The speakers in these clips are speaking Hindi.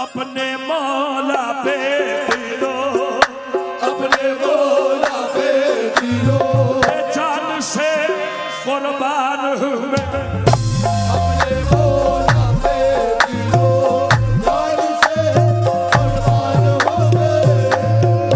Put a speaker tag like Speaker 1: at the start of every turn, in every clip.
Speaker 1: अपने मौला पे दिलो,
Speaker 2: अपने मौला पे दिलो,
Speaker 1: जान से कुर्बान हुए।
Speaker 2: अपने मौला पे दिलो, जान से कुर्बान हो गए।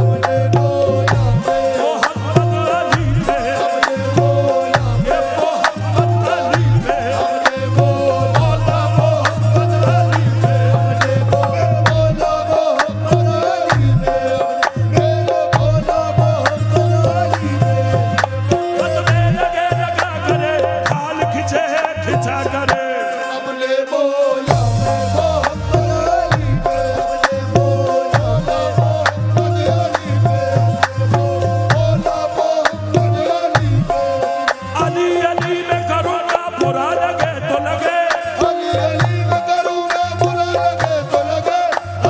Speaker 2: अपने मौला पे
Speaker 1: मोहम्मद अली पे,
Speaker 2: अपने मौला पे
Speaker 1: मोहम्मद अली पे,
Speaker 2: अपने मौला मोहम्मद अली पे अपने मौला मोहम्मद अली पे मेरे मौला मोहम्मद अली पे
Speaker 1: बदले लगे लगा करे, खाल खिंचे खिंचा करे।
Speaker 2: अपने मौला मोहम्मद अली पे अपने मौला मोहम्मद अली पे मौला मोहम्मद अली पे
Speaker 1: अली अली में करूँगा बुरा लगे तो लगे,
Speaker 2: अली अली में करूँगा बुरा लगे तो लगे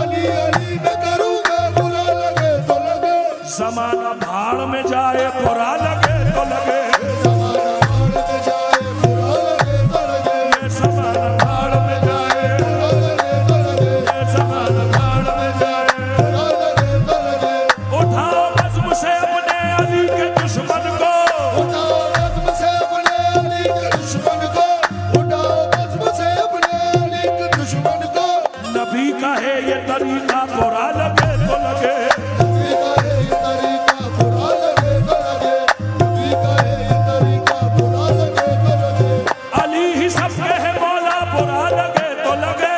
Speaker 2: अली अली में करूँगा बुरा लगे तो लगे
Speaker 1: जमाना भाड़ में जाए बुरा लगे तो लगे,
Speaker 2: ज़माना भाड़ में जाए बुरा लगे तो लगे
Speaker 1: ये जमाना भाड़ में जाए,
Speaker 2: बुरा लगे तो लगे
Speaker 1: ये जमाना भाड़ में जाए।
Speaker 2: बुरा लगे तो लगे
Speaker 1: उठाओ बज़्म से अपने अली के दुश्मन को,
Speaker 2: उठाओ बज़्म से अपने अली के दुश्मन को उठाओ बज़्म से अपने अली के दुश्मन को
Speaker 1: नबी का है ये तरीका बुरा लगे तो लगे।
Speaker 2: नबी का है ये तरीका बुरा लगे तो लगे नबी का है ये तरीका बुरा लगे तो लगे
Speaker 1: अली ही सबके है मौला बुरा लगे तो लगे।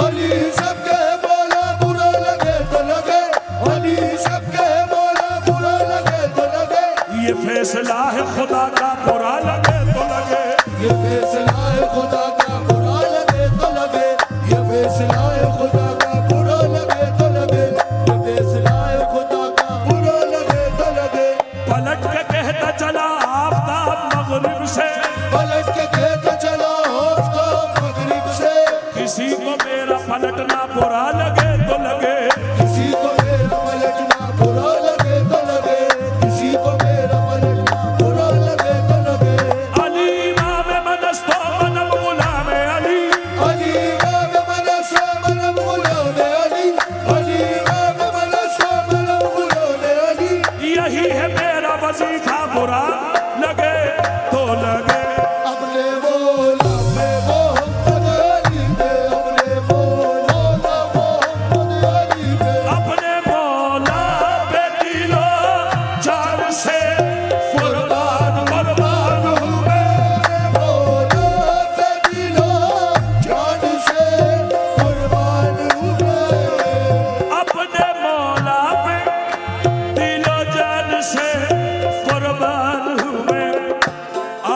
Speaker 2: अली सबके मौला बुरा लगे तो लगे अली सबके मौला बुरा लगे तो लगे
Speaker 1: ये फैसला है खुदा का बुरा लगे तो लगे।
Speaker 2: ये फैसला है खुदा का बुरा लगे तो लगे ये फैसला है खुदा का बुरा लगे तो लगे ये फैसला है खुदा का बुरा लगे तो लगे
Speaker 1: पलट के कहता चला आफताब मगरिब से,
Speaker 2: पलट के कहता चला आफ़ताब मगरिब से
Speaker 1: किसी को मेरा पलटना बुरा लगे तो लगे।
Speaker 2: किसी को मेरा पलटना बुरा लगे तो लगे किसी को मेरा पलटना बुरा लगे तो लगे
Speaker 1: अली इमाम मनस्तो मनम गुलाम अली,
Speaker 2: अली इमाम मनसा मनम गुलाम अली अली इमाम मनसा मनम गुलाम अली
Speaker 1: यही है मेरा वजीफा बुरा लगे तो लगे।
Speaker 2: अपने मौला पे मोहम्मद अली पे अपने मौला मोहम्मद अली पे
Speaker 1: अपने मौला पे दिलो जान से कुर्बान कुर्बान हुए।
Speaker 2: मौला पे दिलो जान से कुर्बान हुए
Speaker 1: अपने मौला पे दिलो जान से कुर्बान हुए।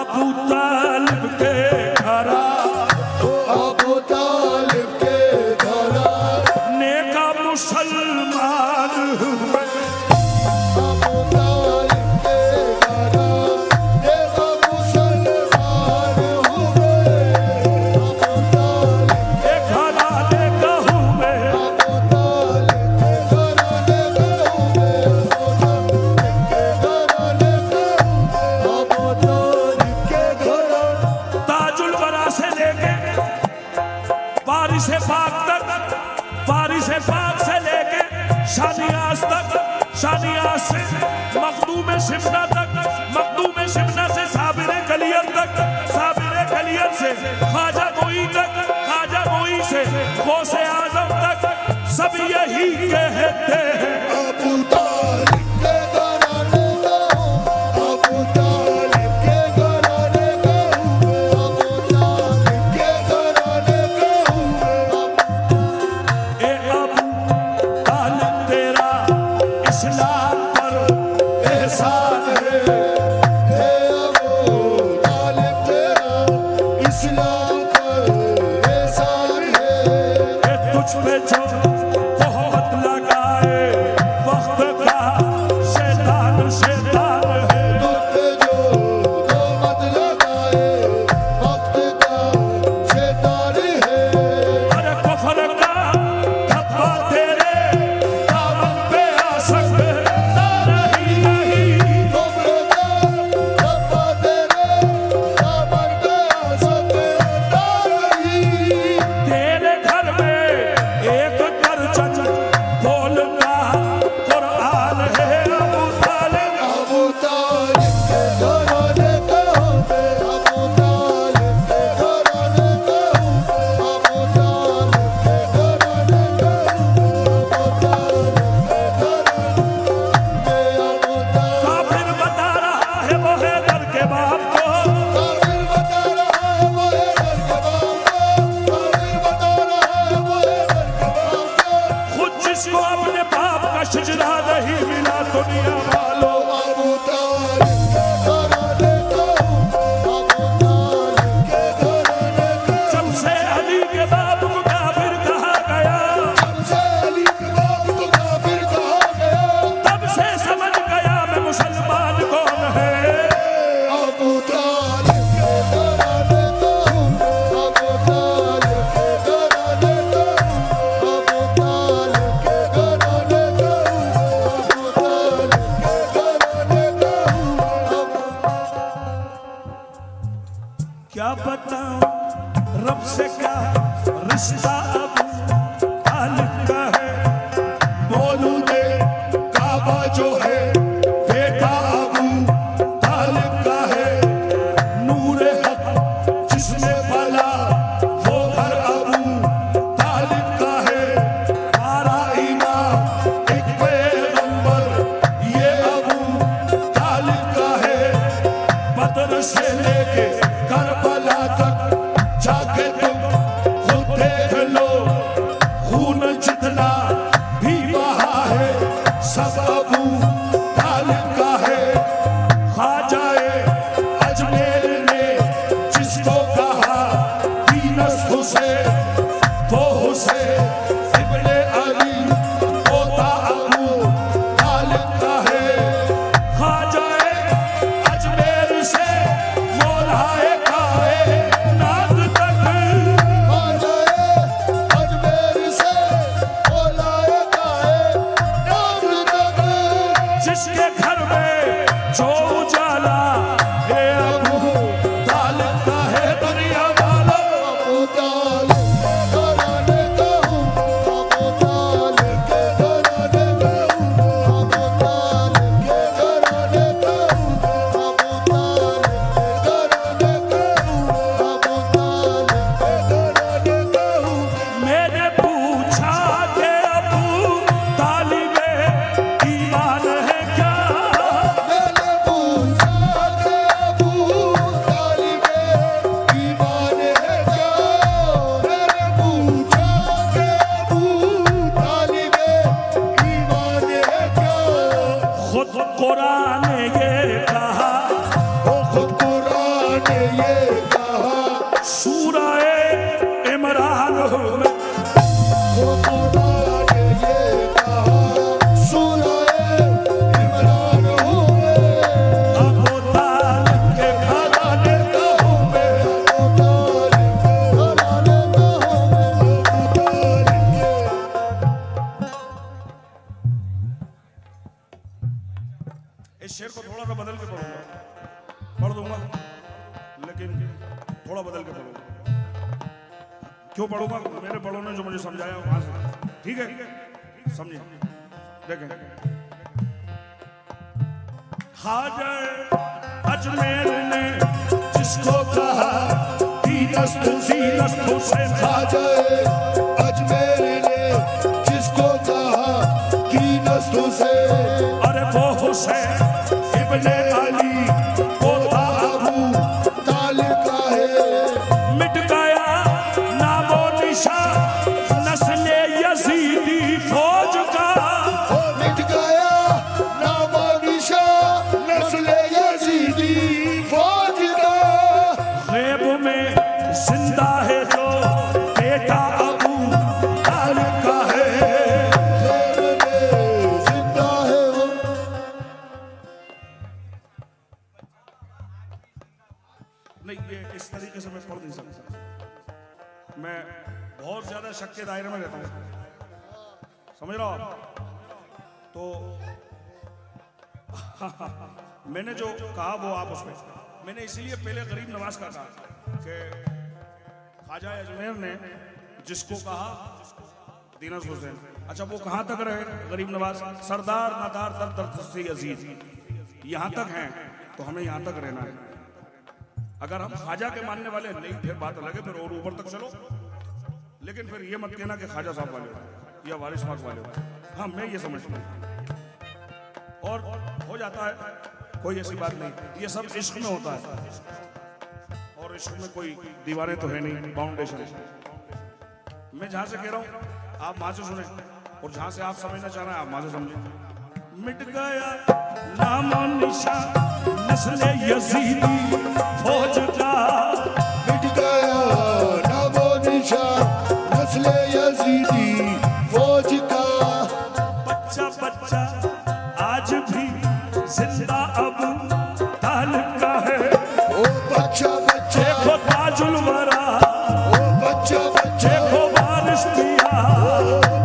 Speaker 1: अबू तालिब के घरा
Speaker 2: अबू तालिब के घरा
Speaker 1: नेका मुसलमान हुए।
Speaker 2: अबू तालिब के घरा नेका मुसलमान हुए अबू तालिब
Speaker 1: एक घरा नेका हुए,
Speaker 2: अबू तालिब के घरा नेका हुए अबू तालिब के घरा नेका हुए अबू तालिब के घरा
Speaker 1: ताजुल बरा से लेके बारिश पाक तक, बारिश पाक से लेके शानियास तक, शानियास से मखदूम शिमना तक, मखदूम शिमना से साबिर कलियत तक, साबिर कलियत से ख्वाजा गोई तक, ख्वाजा गोई से गौसे आजम तक, सब यही कहते हैं
Speaker 2: अबू तालिब के घराने का हूँ अबू तालिब के घराने का हूँ अबू तालिब के घराने का हूँ
Speaker 1: ए अबू तालिब तेरा इस्लाम पर
Speaker 2: एहसान है हे अबू तालिब तेरा इस्लाम पर एहसान है
Speaker 1: ए तुझ पे जो तोहमत लगाए वक्त का शैतान शैतान है।
Speaker 2: तुझ पे जो तोहमत लगाए वक्त का शैतान है
Speaker 1: अरे कुफ्र का धब्बा तेरे दामन पे आ सकता नहीं नहीं।
Speaker 2: कुफ्र का धब्बा तेरे दामन पे आ सकता नहीं
Speaker 1: तेरे घर में एक सिजदा नहीं मिला दुनिया वालों।
Speaker 2: अबू तालिब के घराने का हूँ अबू तालिब के घराने का
Speaker 1: जब से अली के बाप को काफिर कहा गया
Speaker 2: जब से अली के बाप को काफिर कहा गया
Speaker 1: तब से समझ गया मैं मुसलमान कौन है।
Speaker 2: अबू तालिब के घराने का हूँ अबू तालिब के घराने का हूँ अबू तालिब के घराने का हूँ अबू तालिब के घराने का हूँ।
Speaker 1: क्या बताऊं रब से क्या रिश्ता अबू तालिब का है।
Speaker 2: मौलूद काबा जो है बेटा अबू तालिब का है
Speaker 1: नूर हक
Speaker 2: जिसने पाला वो घर अबू तालिब का है हमारा ईमान एक पैगंबर ये अबू तालिब का है बदर से लेके करबला तक जाके तुम खुद देख लो खून जितना भी बहा है सब अबू तालिब का है ख्वाजाए अजमेर ने जिसको कहा दीनस हुसैन वो हुसैन इब्ने अली पोता अबू तालिब का है
Speaker 1: ख्वाजाए
Speaker 2: अजमेर से वो लाए काए
Speaker 1: नाद तक
Speaker 2: ख्वाजाए अजमेर से वो लाए काए नाम तक
Speaker 1: जिसके घर में जो उजाला है अबू तालिब का है दुनिया वालों।
Speaker 2: अबू तालिब के घराने का हूँ अबू तालिब के घराने का हूँ अबू तालिब के घराने का हूँ अबू तालिब के घराने का हूँ अबू तालिब के घराने का हूँ।
Speaker 1: मैंने पूछा कि अबू तालिब ईमान है क्या।
Speaker 2: मैंने पूछा कि अबू तालिब ईमान है क्या मैंने पूछा कि अबू तालिब ईमान है क्या
Speaker 1: खुद कुरान ने ये कहा
Speaker 2: वो खुद कुरान ने ये कहा
Speaker 1: सूरह इमरान में
Speaker 2: वो कुरान ने ये कहा सूरह इमरान हूँ मैं
Speaker 1: अबू तालिब के
Speaker 2: घराने का हूँ मैं अबू तालिब के घराने का हूँ मैं अबू तालिब के
Speaker 1: इस शेर को थोड़ा सा बदल के पढ़ूंगा, पढ़ दूंगा लेकिन थोड़ा बदल के पढ़ूंगा। क्यों पढ़ूंगा? मेरे बड़ों ने जो मुझे समझाया वहां से, ठीक है? समझिए, देखें। ख्वाजा अजमेर ने जिसको कहा दीनस हुसैन
Speaker 2: ख्वाजाए अजमेर ने जिसको कहा कीनस हुसैन
Speaker 1: अरे वो हुसैन इब्ने अली पोता
Speaker 2: अबू तालिब का है
Speaker 1: मिट गया नामो निशा नस्ले यजीदी फौज का।
Speaker 2: वो मिट गया नामो निशा नस्ल यजीदी फौज का
Speaker 1: गैब में जिंदा है जो बेटा अबू तालिब का है।
Speaker 2: ज़ेब में जिंदा है वो
Speaker 1: नहीं, ये इस तरीके से मैं पढ़ नहीं सकता। मैं बहुत ज्यादा शक के दायरे में रहता हूँ, समझ रहा हो आप? तो मैंने जो कहा वो आप उसमें, मैंने इसीलिए पहले गरीब नवाज का कहा कि ख्वाजा अजमेर ने जिसको कहा दीनस हुसैन। अच्छा, वो कहाँ तक रहे गरीब नवाज? सरदार नादार दर दर से अजीज, यहाँ तक हैं तो हमें यहाँ तक रहना है। अगर हम ख्वाजा के मानने वाले नहीं, फिर बात अलग है, फिर और ऊपर तक चलो। लेकिन फिर ये मत कहना कि ख्वाजा साहब वाले हो या वारिस पाक वाले हो। हाँ, मैं ये समझता हूँ और हो जाता है, कोई ऐसी बात नहीं। ये सब इश्क में होता है और इश्क में कोई दीवारें तो है नहीं, बाउंडेशन। मैं जहां से कह रहा हूं आप वहां से सुने। और जहां से आप समझना चाह रहे हैं आप वहां से समझे। मिट गया नामो निशान नस्ल यजीदी फौज का,
Speaker 2: मिट गया नामो निशान नस्ल यजीदी फौज का।
Speaker 1: बच्चा बच्चा आज भी जिंदा अबू तालिब का है।
Speaker 2: ओ बच्चा बच्चा
Speaker 1: देखो ताजुल वरा,
Speaker 2: ओ बच्चा बच्चा
Speaker 1: देखो वारिस पिया,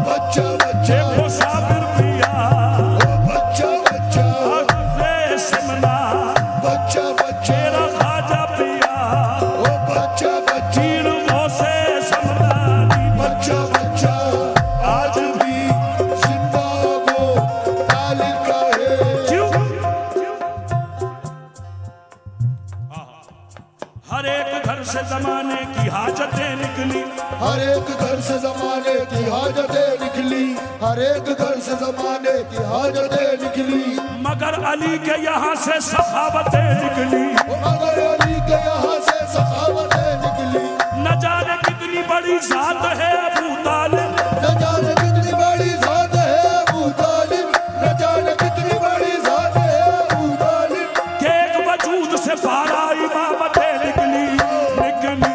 Speaker 2: बच्चा बच्चा
Speaker 1: देखो साबिर पिया,
Speaker 2: ओ बच्चा बच्चा
Speaker 1: अगले सिमना
Speaker 2: बच्चा बच्चा
Speaker 1: तेरा खाजा पिया,
Speaker 2: ओ बच्चा बच्चा
Speaker 1: चीर से समदानी।
Speaker 2: बच्चा बच्चा आज भी जिंदा वो तालिब का है।
Speaker 1: क्यों? हर एक घर से जमाने की हाजतें निकली,
Speaker 2: हर एक घर से जमाने की हाजतें निकली, हर एक घर से जमाने की हाजतें निकली।
Speaker 1: मगर अली के यहाँ से सखावतें निकली।
Speaker 2: मगर अली के यहाँ से सखावतें निकली।
Speaker 1: न जाने कितनी बड़ी जात है अबू तालिब,
Speaker 2: न जाने कितनी बड़ी जात है अबू तालिब, न जाने कितनी बड़ी जात है अबू तालिब।
Speaker 1: के एक वजूद से 12 इमामतें निकली निकली।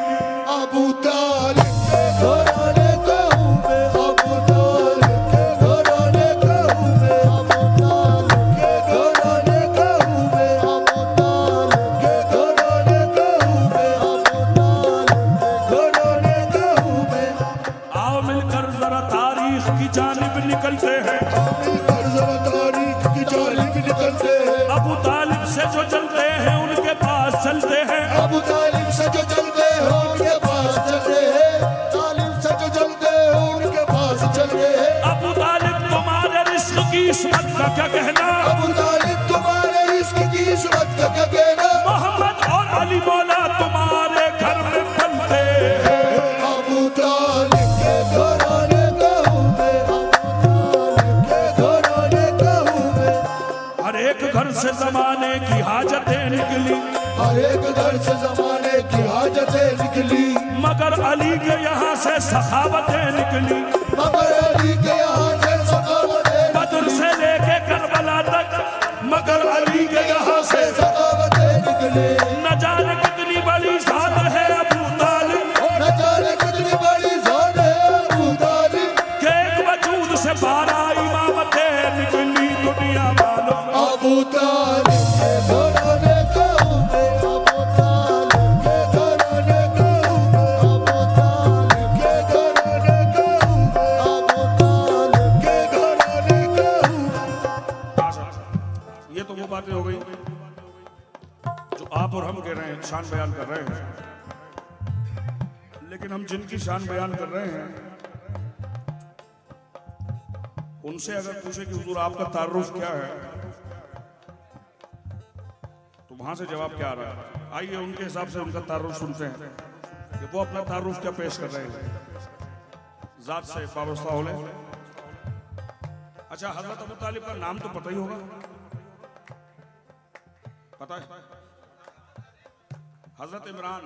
Speaker 2: अबू तालिब के घराने का हूँ मैं, अबू तालिब के घराने का हूँ मैं, अबू तालिब के घराने का हूँ मैं, अबू तालिब के घराने का हूँ मैं, अबू तालिब के घराने का हूँ मैं।
Speaker 1: आओ मिलकर जरा तारीख की जानिब निकलते हैं।
Speaker 2: मिलकर जरा तारीख की जानिब निकलते हैं।
Speaker 1: अबू तालिब से जो चलते हैं उनके पास चलते हैं।
Speaker 2: अबू तालिब से जो चलते हैं उनके पास चलते हैं। तालिब से जो चलते हैं उनके पास चलते हैं।
Speaker 1: अबू तालिब तुम्हारे रिस्क की इस्मत का क्या कहना,
Speaker 2: अबू तालिब तुम्हारे इश्क की इस्मत का क्या कहना।
Speaker 1: मोहम्मद और अली मौला तुम्हारे घर में पलते हैं।
Speaker 2: अबू तालिब के घराने का हूँ मैं, अबू तालिब के घराने का हूँ मैं।
Speaker 1: हर एक घर से जमाने की हाजतें निकली,
Speaker 2: हर एक घर से जमाने की हाजतें निकली।
Speaker 1: मगर अली के यहाँ से सखावतें निकली।
Speaker 2: मगर अली के यहाँ से सखावतें
Speaker 1: बदर से लेके करबला तक, मगर अली के यहाँ से
Speaker 2: सखावतें निकली।
Speaker 1: न जाने कितनी बड़ी जात है अबू तालिब,
Speaker 2: न जाने कितनी बड़ी जात है अबू तालिब।
Speaker 1: के एक वजूद से 12 इमामतें निकली। दुनिया वालों
Speaker 2: अबू तालिब के घराने का हूँ मैं, अबू तालिब के घराने का हूँ मैं, अबू तालिब के घराने का हूँ मैं, अबू तालिब के घराने का हूँ मैं।
Speaker 1: ये तो वो बातें हो गई जो आप और हम कह रहे हैं, शान बयान कर रहे हैं। लेकिन हम जिनकी शान बयान कर रहे हैं उनसे अगर पूछे कि हुजूर आपका तारुफ क्या है, तो वहां से जवाब क्या आ रहा है। आइए उनके हिसाब से उनका तारुफ सुनते हैं कि वो अपना तारुफ क्या पेश कर रहे हैं, जात से वाबस्ता हो ले। अच्छा, हजरत अबू तालिब का नाम तो पता ही होगा, पता है? हजरत इमरान,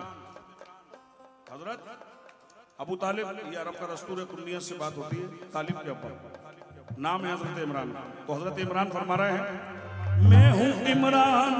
Speaker 1: हजरत अबू तालिब, ये अरब का दस्तूर है, कुन्नियत से बात होती है तालिब के ऊपर। नाम है हजरत इमरान। तो हजरत इमरान फरमा रहे हैं, मैं हूँ इमरान,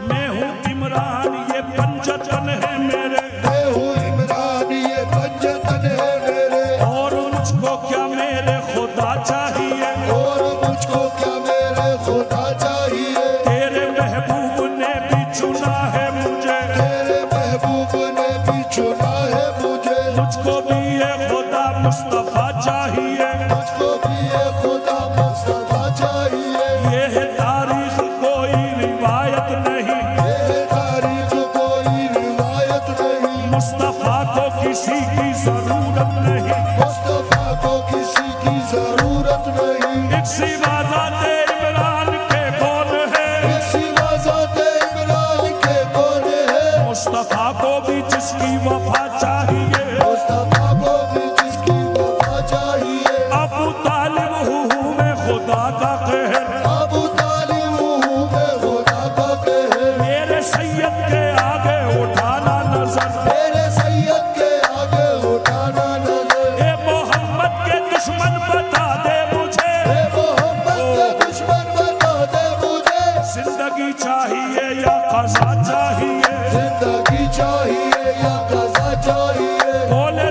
Speaker 1: मैं हूँ इमरान, ये पंचतन है मेरे,
Speaker 2: मैं हूँ इमरान, ये पंचतन है मेरे।
Speaker 1: और मुझको क्या मेरे खुदा चाहिए,
Speaker 2: और मुझको क्या मेरे खुदा चाहिए।
Speaker 1: तेरे महबूब ने भी चुना है मुझे,
Speaker 2: तेरे महबूब ने भी चुना है मुझे।
Speaker 1: मुझको भी ये खुदा मुस्तफा चाहिए।
Speaker 2: मुझको भी ये खुदा मुस्तफा चाहिए।
Speaker 1: ये है तारीख कोई रिवायत नहीं,
Speaker 2: ये है तारीख कोई रिवायत नहीं।
Speaker 1: मुस्तफा को किसी की जरूरत नहीं,
Speaker 2: मुस्तफा को किसी की जरूरत नहीं।
Speaker 1: एक सिवा ज़ाते इमरान के कौन है,
Speaker 2: इसी वज़ाते इमरान के कौन है।
Speaker 1: मुस्तफा को भी जिसकी वफा चाहिए।
Speaker 2: मुस्तफा को भी जिसकी वफा चाहिए।
Speaker 1: अबू तालिब हूँ मैं खुदा का कहर,
Speaker 2: अबू तालिब हूँ मैं खुदा का कहर।
Speaker 1: मेरे सैयद के आगे उठाना नजर,
Speaker 2: मेरे सैयद के आगे उठाना नजर।
Speaker 1: ए मोहम्मद के दुश्मन बता दे मुझे,
Speaker 2: मोहम्मद के दुश्मन बता दे मुझे,
Speaker 1: जिंदगी चाहिए या क़ज़ा चाहिए,
Speaker 2: जिंदगी चाहिए या क़ज़ा चाहिए।
Speaker 1: बोले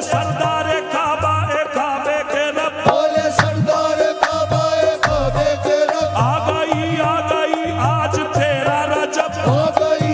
Speaker 1: सरदारे काबा ए काबे के रब,
Speaker 2: बोले सरदार काबा ए काबे के रब,
Speaker 1: आ गई आज तेरा रजब,
Speaker 2: आ गई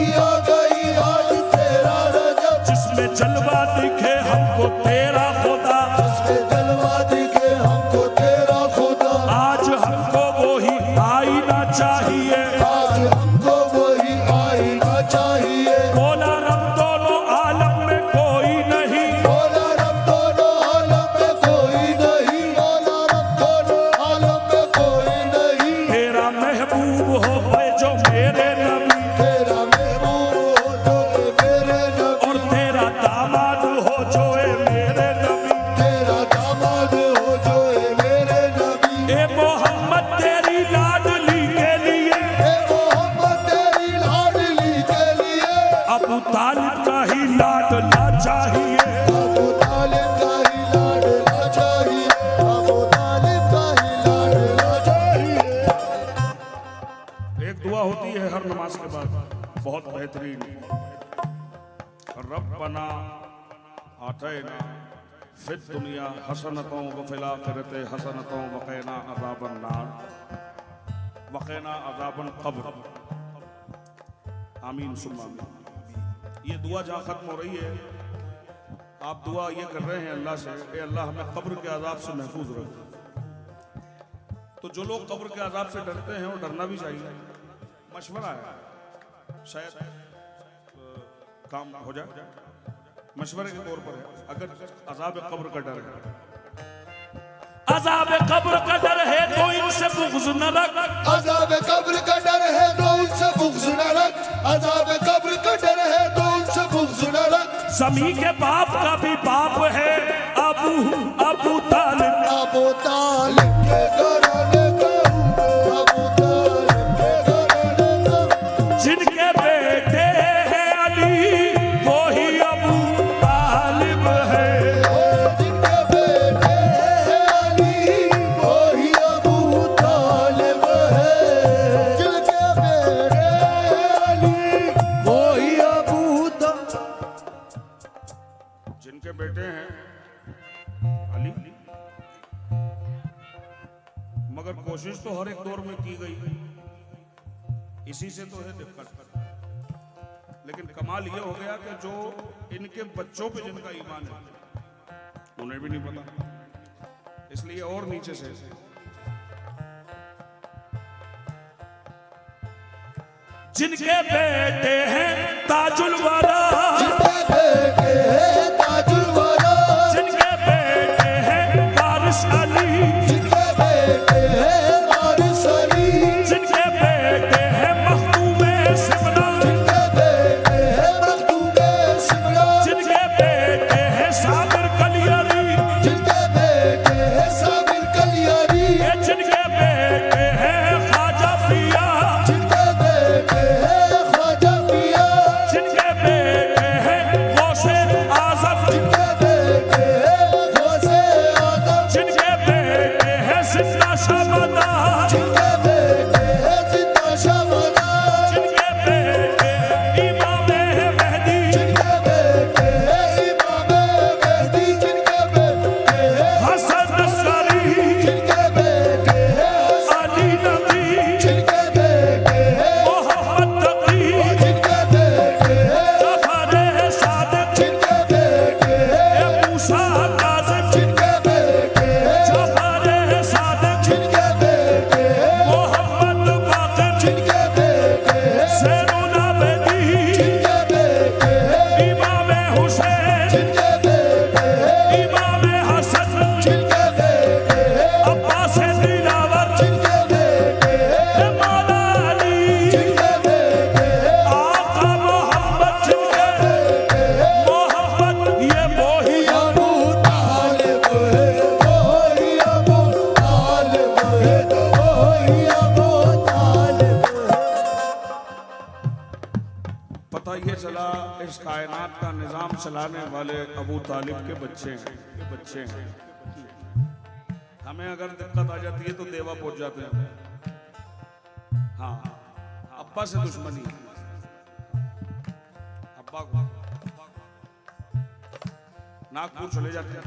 Speaker 2: आज तेरा रजब,
Speaker 1: जिसमें जलवा दिखे हमको तेरा खुदा,
Speaker 2: जिसके जलवा दिखे हमको तेरा खुदा,
Speaker 1: आज हमको वही आईना चाहिए,
Speaker 2: आज हमको वही आईना चाहिए।
Speaker 1: बोला रब दोनों आलम में कोई नहीं,
Speaker 2: बोला रब दोनों आलम में कोई नहीं, बोला रब दोनों आलम में कोई नहीं,
Speaker 1: तेरा महबूब हो गए जो मेरे नबी,
Speaker 2: तेरा महबूब हो जो मेरे नबी,
Speaker 1: और तेरा दामाद हो जो ए मेरे नबी,
Speaker 2: तेरा दामाद हो जो मेरे नबी।
Speaker 1: ए मोहम्मद तेरी लाडली के लिए,
Speaker 2: ए मोहम्मद तेरी लाडली के लिए,
Speaker 1: अबू तालिब का ही लाडला चाहिए,
Speaker 2: अबू तालिब का ही लाडला चाहिए, अबू तालिब का ही लाडला चाहिए।
Speaker 1: एक दुआ होती है हर नमाज के बाद बहुत बेहतरीन, रब्बना आतैना फिद दुनिया हसनतों व फिल आखिरति हसनतों वक़िना अज़ाबन नार वक़िना अज़ाबन क़ब्र, आमीन सुम्मा आमीन। ये दुआ जहाँ ख़त्म हो रही है, आप दुआ ये कर रहे हैं अल्लाह से, ए अल्लाह हमें कब्र के अज़ाब से महफूज रख। तो जो लोग कब्र के अज़ाब से डरते हैं वो डरना भी चाहिए, मशवरा है, शायद काम हो जाए, मशवरे के तौर पर है। अगर अज़ाब कब्र का डर है, अज़ाब कब्र का डर है तो इनसे बुग़्ज़ न रख,
Speaker 2: अज़ाब कब्र का डर है तो उनसे बुग़्ज़ न रख, अज़ाब कब्र का डर है तो उनसे बुग़्ज़ न रख।
Speaker 1: ज़मी के बाप का भी बाप है अबू तालिब,
Speaker 2: अबू तालिब के घराने का हूँ, अबू तालिब के घराने का हूँ,
Speaker 1: जिनके बेटे हैं अली वो ही अबू तालिब है,
Speaker 2: जिनके बेटे हैं अली वही अबू तालिब है, जिनके बेटे हैं अली वही अबू तालिब।
Speaker 1: जिनके बेटे हैं अली, मगर कोशिश तो हर एक दौर में की गई, इसी से तो है दिक्कत। लेकिन कमाल ये हो गया कि जो इनके बच्चों पे जिनका ईमान है उन्हें भी नहीं पता, इसलिए और नीचे से जिनके बेटे हैं ताजुल वरा,
Speaker 2: जिनके बेटे हैं ताजुल वरा,
Speaker 1: जिनके बेटे हैं वारिस अली,
Speaker 2: जिनके बेटे हैं वारिस अली,
Speaker 1: जिनके बेटे हैं मखदूमे सिमरा,
Speaker 2: जिनके बेटे हैं मखदूमे सिमरा,
Speaker 1: जिनके बेटे हैं साबिर कलियारी,
Speaker 2: जिनके बेटे हैं साबिर कलियारी,
Speaker 1: जिनके बेटे हैं ख्वाजा पिया,
Speaker 2: जिनके बेटे हैं ख्वाजा पिया,
Speaker 1: जिनके बेटे हैं गौसे आज़म,
Speaker 2: जिनके बेटे हैं गौसे आज़म,
Speaker 1: जिनके बेटे हैं जिंदा शाहबदा,
Speaker 2: जिनके बेटे हैं जिंदा शाहबदा,
Speaker 1: जिनके बेटे इमाम मेहदी,
Speaker 2: जिनके बेटे हैं इमाम मेहदी, जिनके बेटे हैं
Speaker 1: हसन अस्करी,
Speaker 2: जिनके बेटे हैं
Speaker 1: अली नबी,
Speaker 2: जिनके बेटे हैं
Speaker 1: मोहम्मद तकी,
Speaker 2: जिनके बेटे हैं
Speaker 1: जफर सादिक,
Speaker 2: जिनके बेटे हैं
Speaker 1: मूसा काज़िम,
Speaker 2: जिनके बेटे हैं
Speaker 1: जफर सादिक,
Speaker 2: जिनके बेटे हैं
Speaker 1: मोहम्मद बाक़िर,
Speaker 2: जिनके बेटे हैं
Speaker 1: ज़ैनुल आबिदीन,
Speaker 2: जिनके बेटे हैं
Speaker 1: इमाम हुसैन,
Speaker 2: जिनके बेटे हैं
Speaker 1: इमाम हसन,
Speaker 2: जिनके बेटे हैं
Speaker 1: अब्बास दिलावर,
Speaker 2: जिनके बेटे हैं
Speaker 1: मौला अली,
Speaker 2: जिनके बेटे हैं
Speaker 1: आका मोहम्मद, जिनके मोहम्मद ये वही
Speaker 2: अबू तालिब है, वही अबू तालिब है, वही अबू तालिब है।
Speaker 1: पता ये चला इस कायनात का निज़ाम चलाने वाले अबू तालिब के बच्चे हैं। हमें अगर दिक्कत आ जाती है तो देवा पहुंच जाते हैं। हाँ, अब्बा से दुश्मनी, अब्बा को नागपुर चले जाते हैं,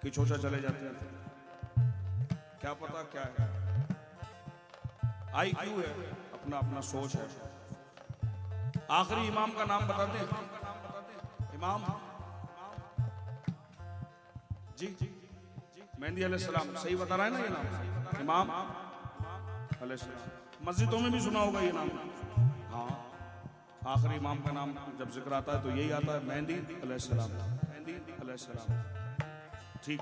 Speaker 1: किचोचा चले जाते हैं, क्या पता क्या है, IQ है, अपना अपना सोच है। आखिरी इमाम का नाम बताते हैं। इमाम जी मेहंदी अलैहिस्सलाम, सही बता रहा है ना ये नाम? इमाम अलैहिस्सलाम, मस्जिदों में भी सुना होगा ये नाम। हाँ, आखिरी इमाम का नाम जब जिक्र आता है तो यही आता है, मेहंदी अलैहिस्सलाम, मेहंदी अलैहिस्सलाम। ठीक।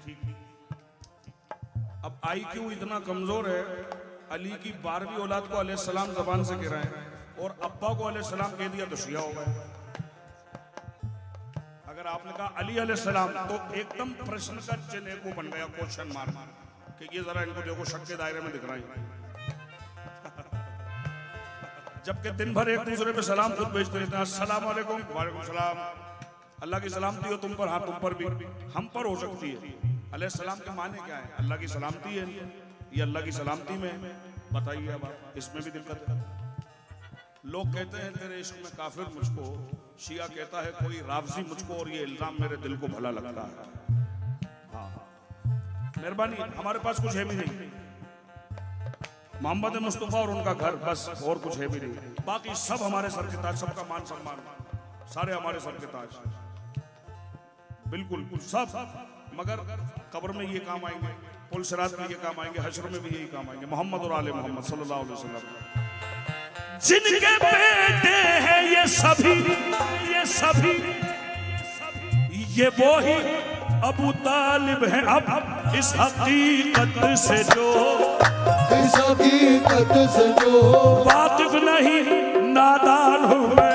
Speaker 1: अब IQ इतना कमजोर है, अली की 12वीं औलाद को अलैहिस्सलाम जबान से कह रहे हैं और अब्बा को अलैहिस्सलाम कह दिया तो शिया हो गए। अगर आपने कहा अली अलैहिस्सलाम तो एकदम प्रश्न का चिन्ह को बन गया, क्वेश्चन मार्क, कि ये जरा इनको देखो शक के दायरे में दिख रहा है। जबकि दिन भर एक दूसरे पे सलाम खुद भेजते रहते हैं, अस्सलाम वालेकुम, वालेकुम सलाम, अल्लाह की सलामती हो तुम पर, हाँ तुम पर भी, हम पर हो सकती है। अलैहिस्सलाम के माने क्या है? अल्लाह की सलामती है, ये अल्लाह की सलामती में बताइए। अब इसमें भी दिक्कत है। लोग कहते हैं तेरे इश्क में काफिर मुझको, शिया कहता है कोई राफजी मुझको, और ये इल्जाम मेरे दिल को भला लगता है। हाँ, मेहरबानी, हमारे पास कुछ है भी नहीं, मोहम्मद मुस्तफा और उनका घर, बस, और कुछ है भी नहीं। बाकी सब हमारे सर के ताज, सबका मान सम्मान, सारे हमारे सर के ताज, बिल्कुल सब। मगर कब्र में ये काम आएंगे, पुलसरात में ये काम आएंगे, हश्र में भी यही काम आएंगे। मोहम्मद और आले मोहम्मद सल्लल्लाहु अलैहि वसल्लम जिनके बेटे हैं ये सभी, ये वो ही अबू तालिब है। अब इस हकीकत से जो वाकिफ नहीं नादान हुए,